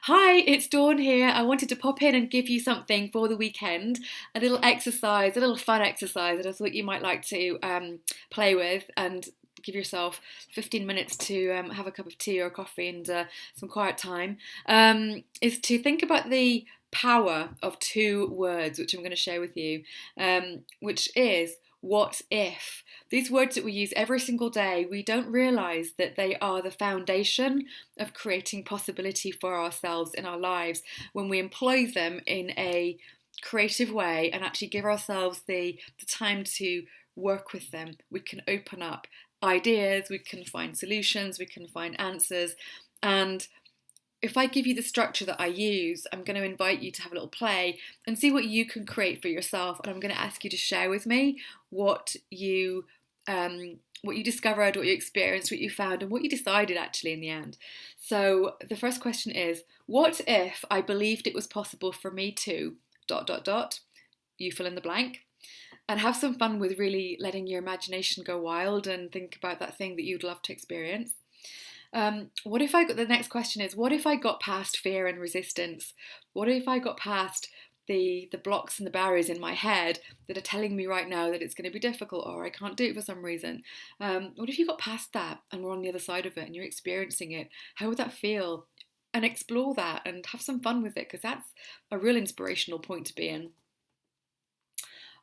Hi, it's Dawn here. I wanted to pop in and give you something for the weekend, a little exercise, a little fun exercise that I thought you might like to play with and give yourself 15 minutes to have a cup of tea or coffee and some quiet time, is to think about the power of two words, which I'm going to share with you, which is what if. These words that we use every single day, we don't realize that they are the foundation of creating possibility for ourselves in our lives when we employ them in a creative way and actually give ourselves the time to work with them. We can open up ideas, we can find solutions, we can find answers. And if I give you the structure that I use, I'm going to invite you to have a little play and see what you can create for yourself. And I'm going to ask you to share with me what you discovered, what you experienced, what you found, and what you decided actually in the end. So the first question is, what if I believed it was possible for me to dot dot dot, you fill in the blank, and have some fun with really letting your imagination go wild and think about that thing that you'd love to experience. What if I got the next question is, what if I got past fear and resistance? What if I got past the blocks and the barriers in my head that are telling me right now that it's going to be difficult or I can't do it for some reason? What if you got past that and we're on the other side of it and you're experiencing it? How would that feel? And explore that and have some fun with it, because that's a real inspirational point to be in.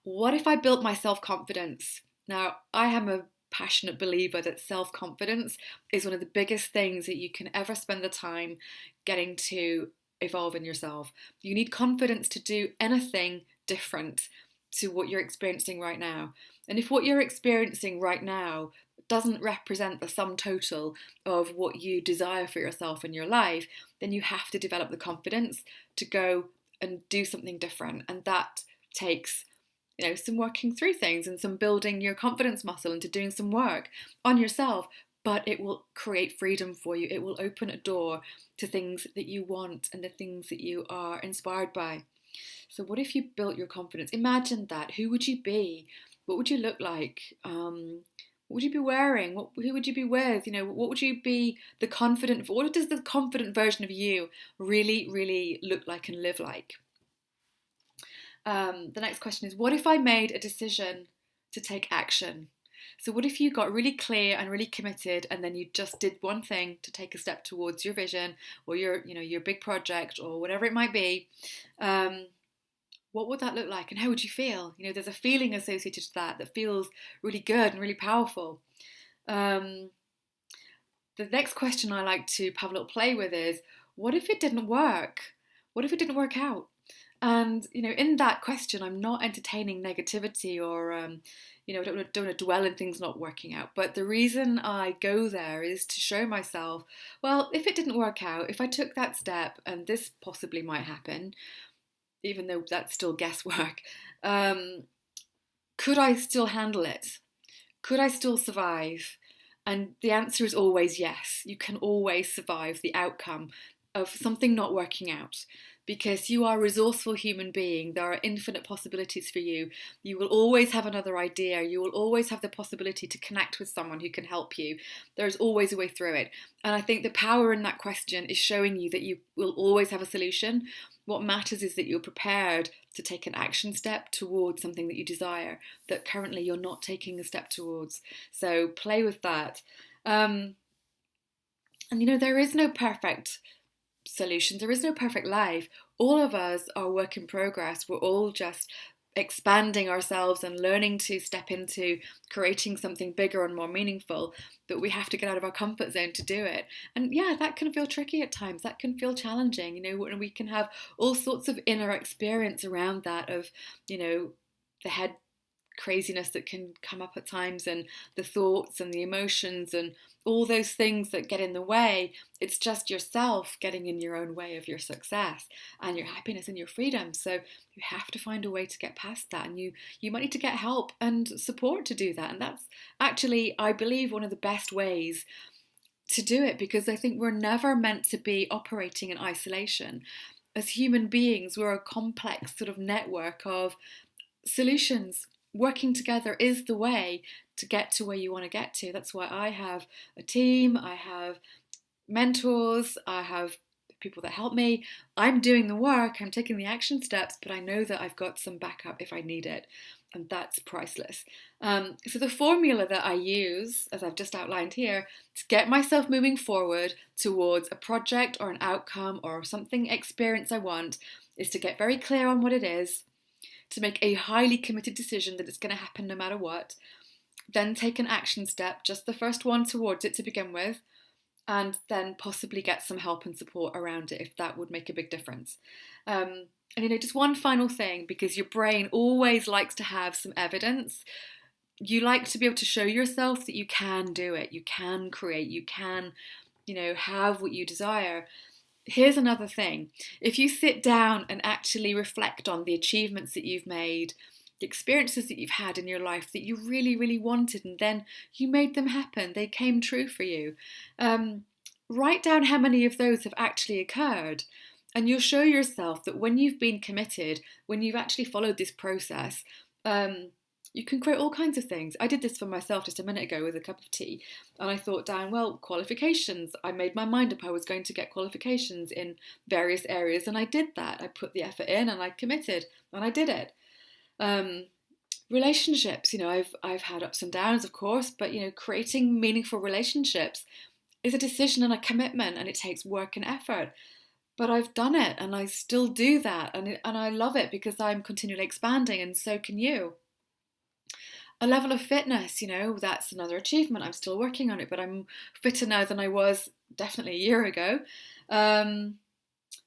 What if I built my self confidence? Now, I am a passionate believer that self confidence is one of the biggest things that you can ever spend the time getting to evolve in yourself. You need confidence to do anything different to what you're experiencing right now. And if what you're experiencing right now doesn't represent the sum total of what you desire for yourself in your life, then you have to develop the confidence to go and do something different. And that takes some working through things and some building your confidence muscle into doing some work on yourself, but it will create freedom for you. It will open a door to things that you want and the things that you are inspired by. So what if you built your confidence? Imagine that. Who would you be? What would you look like? What would you be wearing? Who would you be with? What would you be what does the confident version of you really, really look like and live like? The next question is, what if I made a decision to take action? So what if you got really clear and really committed and then you just did one thing to take a step towards your vision or your big project or whatever it might be? What would that look like and how would you feel? There's a feeling associated to that feels really good and really powerful. The next question I like to have a little play with is, what if it didn't work? What if it didn't work out? And in that question, I'm not entertaining negativity or don't want to dwell in things not working out. But the reason I go there is to show myself, well, if it didn't work out, if I took that step, and this possibly might happen, even though that's still guesswork, could I still handle it? Could I still survive? And the answer is always yes. You can always survive the outcome of something not working out because you are a resourceful human being. There are infinite possibilities for you. You will always have another idea. You will always have the possibility to connect with someone who can help you. There's always a way through it. And I think the power in that question is showing you that you will always have a solution. What matters is that you're prepared to take an action step towards something that you desire that currently you're not taking a step towards. So play with that. And there is no perfect solution. There is no perfect life. All of us are work in progress. We're all just expanding ourselves and learning to step into creating something bigger and more meaningful, but we have to get out of our comfort zone to do it. And yeah, that can feel tricky at times. That can feel challenging, and we can have all sorts of inner experience around that of, the head craziness that can come up at times and the thoughts and the emotions and all those things that get in the way. It's just yourself getting in your own way of your success and your happiness and your freedom. So you have to find a way to get past that, and you might need to get help and support to do that. And that's actually, I believe, one of the best ways to do it, because I think we're never meant to be operating in isolation. As human beings, we're a complex sort of network of solutions. Working together is the way to get to where you want to get to. That's why I have a team, I have mentors, I have people that help me. I'm doing the work, I'm taking the action steps, but I know that I've got some backup if I need it. And that's priceless. So the formula that I use, as I've just outlined here, to get myself moving forward towards a project or an outcome or something experience I want, is to get very clear on what it is, to make a highly committed decision that it's going to happen no matter what, then take an action step, just the first one towards it to begin with, and then possibly get some help and support around it if that would make a big difference. And just one final thing, because your brain always likes to have some evidence. You like to be able to show yourself that you can do it, you can create, you can, have what you desire. Here's another thing. If you sit down and actually reflect on the achievements that you've made, the experiences that you've had in your life that you really, really wanted, and then you made them happen, they came true for you. Write down how many of those have actually occurred. And you'll show yourself that when you've been committed, when you've actually followed this process, you can create all kinds of things. I did this for myself just a minute ago with a cup of tea. And I thought down, qualifications. I made my mind up I was going to get qualifications in various areas. And I did that. I put the effort in and I committed and I did it. Relationships, I've had ups and downs, of course, but, creating meaningful relationships is a decision and a commitment, and it takes work and effort. But I've done it and I still do that, and I love it because I'm continually expanding, and so can you. A level of fitness, that's another achievement. I'm still working on it, but I'm fitter now than I was definitely a year ago.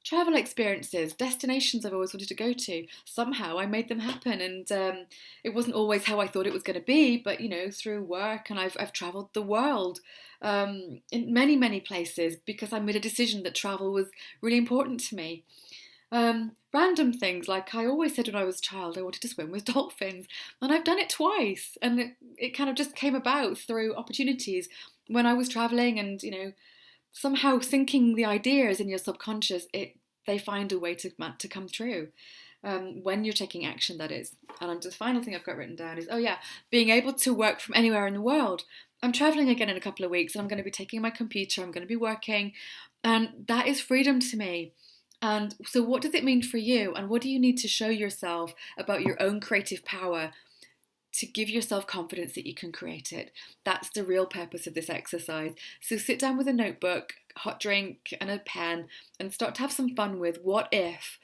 Travel experiences, destinations I've always wanted to go to. Somehow I made them happen, and it wasn't always how I thought it was going to be, but through work, and I've travelled the world in many, many places because I made a decision that travel was really important to me. Random things, like I always said when I was a child I wanted to swim with dolphins, and I've done it twice, and it kind of just came about through opportunities when I was travelling, and somehow syncing the ideas in your subconscious, they find a way to come true. When you're taking action, that is. And the final thing I've got written down is, being able to work from anywhere in the world. I'm travelling again in a couple of weeks, and I'm going to be taking my computer, I'm going to be working, and that is freedom to me. And so what does it mean for you? And what do you need to show yourself about your own creative power to give yourself confidence that you can create it? That's the real purpose of this exercise. So sit down with a notebook, hot drink and a pen, and start to have some fun with what if,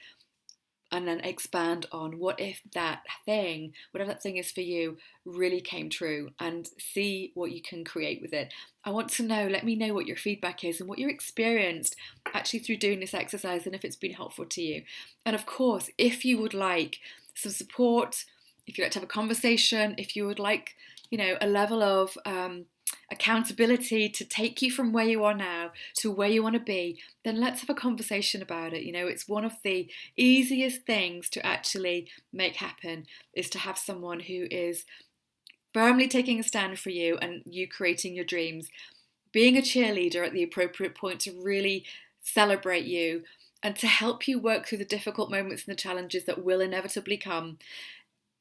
and then expand on what if that thing, whatever that thing is for you, really came true, and see what you can create with it. I want to know, let me know what your feedback is and what you experienced actually through doing this exercise, and if it's been helpful to you. And of course, if you would like some support, if you'd like to have a conversation, if you would like, a level of accountability to take you from where you are now to where you want to be, then let's have a conversation about it. It's one of the easiest things to actually make happen, is to have someone who is firmly taking a stand for you and you creating your dreams, being a cheerleader at the appropriate point to really celebrate you and to help you work through the difficult moments and the challenges that will inevitably come.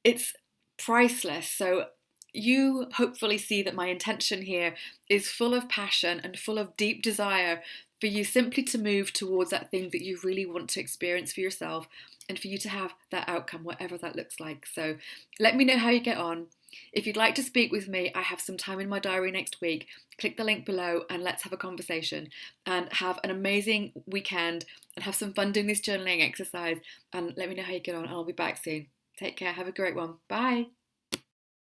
It's priceless. So you hopefully see that my intention here is full of passion and full of deep desire for you simply to move towards that thing that you really want to experience for yourself, and for you to have that outcome, whatever that looks like. So let me know how you get on. If you'd like to speak with me, I have some time in my diary next week. Click the link below and let's have a conversation, and have an amazing weekend and have some fun doing this journaling exercise, and let me know how you get on, and I'll be back soon. Take care. Have a great one. Bye.